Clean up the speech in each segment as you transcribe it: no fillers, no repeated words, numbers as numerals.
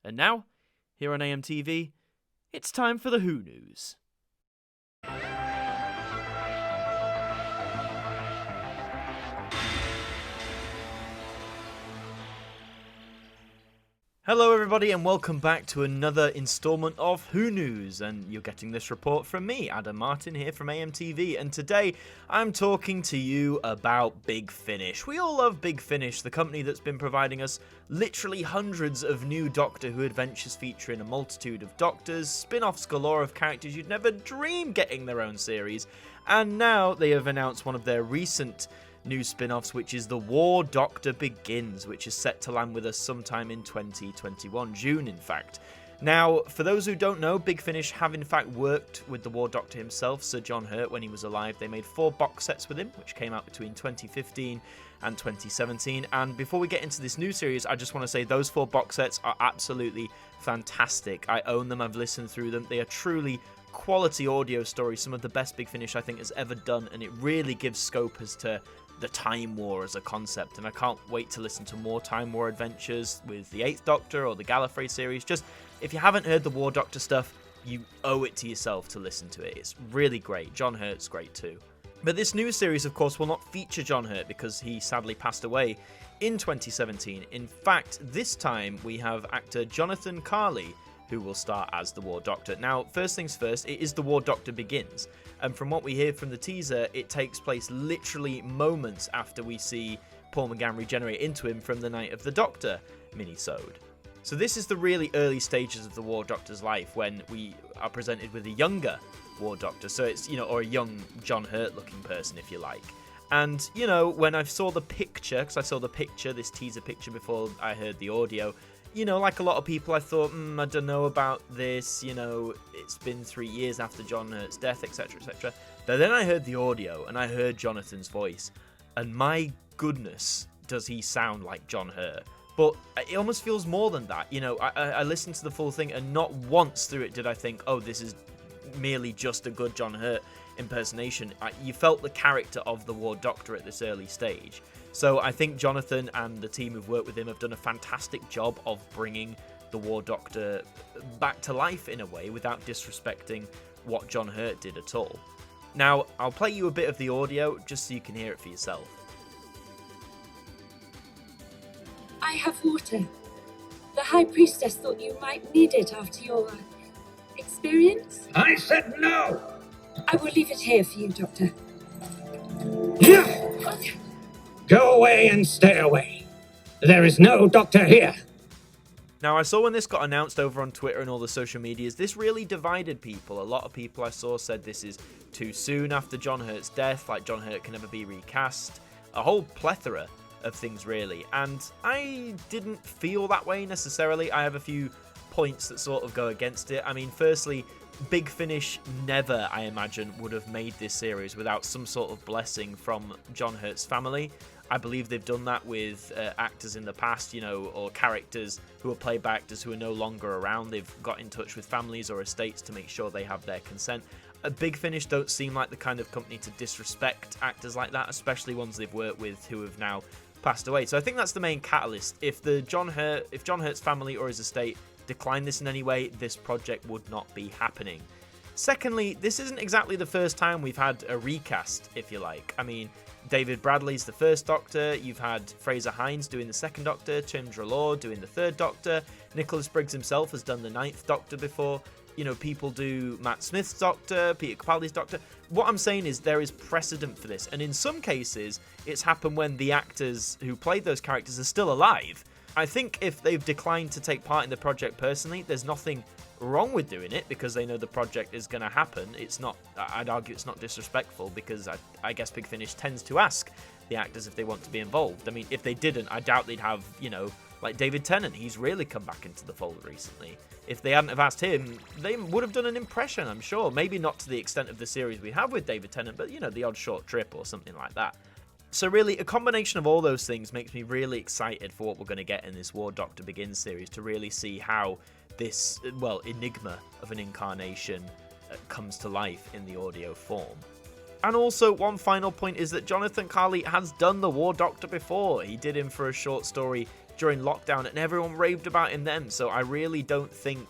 And now, here on AMTV, it's time for the Who News. Hello everybody and welcome back to another instalment of Who News, and you're getting this report from me, Adam Martyn, here from AMTV, and today I'm talking to you about Big Finish. We all love Big Finish, the company that's been providing us literally hundreds of new Doctor Who adventures featuring a multitude of Doctors, spin-offs galore of characters you'd never dream getting their own series, and now they have announced one of their recent new spin-offs, which is The War Doctor Begins, which is set to land with us sometime in 2021, June in fact. Now, for those who don't know, Big Finish have in fact worked with the War Doctor himself, Sir John Hurt, when he was alive. They made 4 box sets with him, which came out between 2015 and 2017, and before we get into this new series, I just want to say those 4 box sets are absolutely fantastic. I own them, I've listened through them, they are truly quality audio stories, some of the best Big Finish I think has ever done, and it really gives scope as to the Time War as a concept, and I can't wait to listen to more Time War adventures with the 8th Doctor or the Gallifrey series. Just, if you haven't heard the War Doctor stuff, you owe it to yourself to listen to it. It's really great. John Hurt's great too. But this new series, of course, will not feature John Hurt because he sadly passed away in 2017. In fact, this time we have actor Jonathan Carley, who will star as the War Doctor. Now, first things first, it is The War Doctor Begins, and from what we hear from the teaser, it takes place literally moments after we see Paul McGann regenerate into him from the Night of the Doctor mini-sode. So this is the really early stages of the War Doctor's life, when we are presented with a younger War Doctor, so it's, or a young John Hurt looking person, if you like. And, when I saw the picture, because I saw the picture, this teaser picture before I heard the audio, like a lot of people, I thought, I don't know about this, it's been 3 years after John Hurt's death, etc, etc. But then I heard the audio, and I heard Jonathan's voice, and my goodness, does he sound like John Hurt. But it almost feels more than that, I listened to the full thing, and not once through it did I think, oh, this is merely just a good John Hurt impersonation. You felt the character of the War Doctor at this early stage. So I think Jonathan and the team who've worked with him have done a fantastic job of bringing the War Doctor back to life in a way without disrespecting what John Hurt did at all. Now, I'll play you a bit of the audio just so you can hear it for yourself. I have water. The High Priestess thought you might need it after your experience. I said no! I will leave it here for you, Doctor. Go away and stay away. There is no Doctor here. Now, I saw when this got announced over on Twitter and all the social medias, this really divided people. A lot of people I saw said this is too soon after John Hurt's death, like John Hurt can never be recast. A whole plethora of things, really. And I didn't feel that way necessarily. I have a few points that sort of go against it. I mean, firstly, Big Finish never, I imagine, would have made this series without some sort of blessing from John Hurt's family. I believe they've done that with actors in the past, or characters who are played by actors who are no longer around. They've got in touch with families or estates to make sure they have their consent. Big Finish don't seem like the kind of company to disrespect actors like that, especially ones they've worked with who have now passed away. So I think that's the main catalyst. If John Hurt's family or his estate decline this in any way, this project would not be happening. Secondly, this isn't exactly the first time we've had a recast, if you like. I mean, David Bradley's the first Doctor, you've had Fraser Hines doing the second Doctor, Chandra Law doing the third Doctor, Nicholas Briggs himself has done the 9th Doctor before, people do Matt Smith's Doctor, Peter Capaldi's Doctor. What I'm saying is there is precedent for this, and in some cases, it's happened when the actors who played those characters are still alive. I think if they've declined to take part in the project personally, there's nothing wrong with doing it because they know the project is going to happen. I'd argue it's not disrespectful because I guess Big Finish tends to ask the actors if they want to be involved. I mean, if they didn't, I doubt they'd have, like David Tennant. He's really come back into the fold recently. If they hadn't have asked him, they would have done an impression, I'm sure. Maybe not to the extent of the series we have with David Tennant, but, the odd short trip or something like that. So really, a combination of all those things makes me really excited for what we're going to get in this War Doctor Begins series, to really see how this, enigma of an incarnation comes to life in the audio form. And also, one final point is that Jonathan Carley has done the War Doctor before. He did him for a short story during lockdown, and everyone raved about him then. So I really don't think,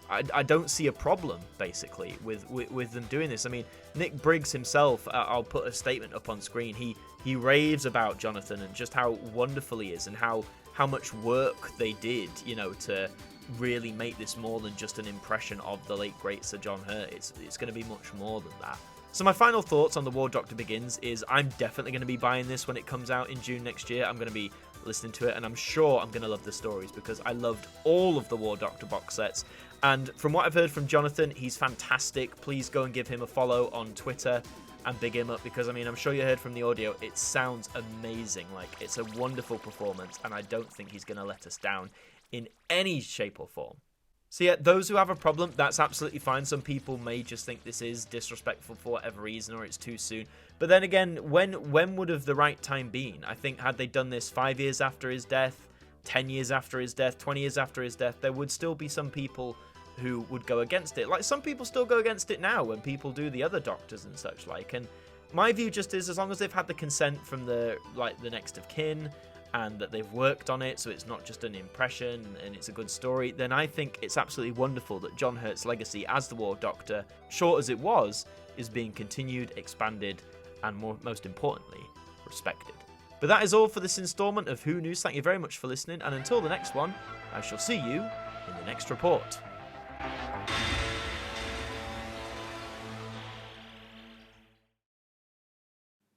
I don't see a problem, basically, with them doing this. I mean, Nick Briggs himself, I'll put a statement up on screen, he raves about Jonathan and just how wonderful he is and how much work they did, you know, to really make this more than just an impression of the late great Sir John Hurt. It's going to be much more than that. So my final thoughts on The War Doctor Begins is I'm definitely going to be buying this when it comes out in June next year. I'm going to be listening to it, and I'm sure I'm going to love the stories because I loved all of the War Doctor box sets. And from what I've heard from Jonathan, he's fantastic. Please go and give him a follow on Twitter and big him up because, I mean, I'm sure you heard from the audio, it sounds amazing. Like, it's a wonderful performance, and I don't think he's going to let us down in any shape or form. So yeah, those who have a problem, that's absolutely fine. Some people may just think this is disrespectful for whatever reason or it's too soon. But then again, when would have the right time been? I think had they done this 5 years after his death, 10 years after his death, 20 years after his death, there would still be some people who would go against it. Like, some people still go against it now when people do the other Doctors and such like. And my view just is, as long as they've had the consent from the next of kin, and that they've worked on it so it's not just an impression and it's a good story, then I think it's absolutely wonderful that John Hurt's legacy as the War Doctor, short as it was, is being continued, expanded, and most importantly, respected. But that is all for this instalment of Who News. Thank you very much for listening, and until the next one, I shall see you in the next report.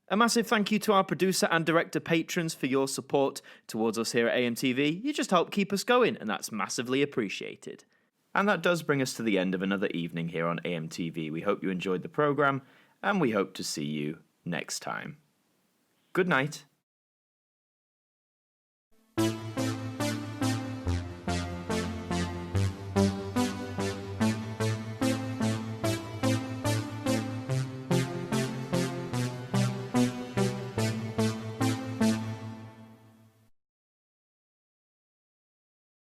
A massive thank you to our producer and director patrons for your support towards us here at AMTV. You just help keep us going, and that's massively appreciated. And that does bring us to the end of another evening here on AMTV. We hope you enjoyed the programme, and we hope to see you next time. Good night.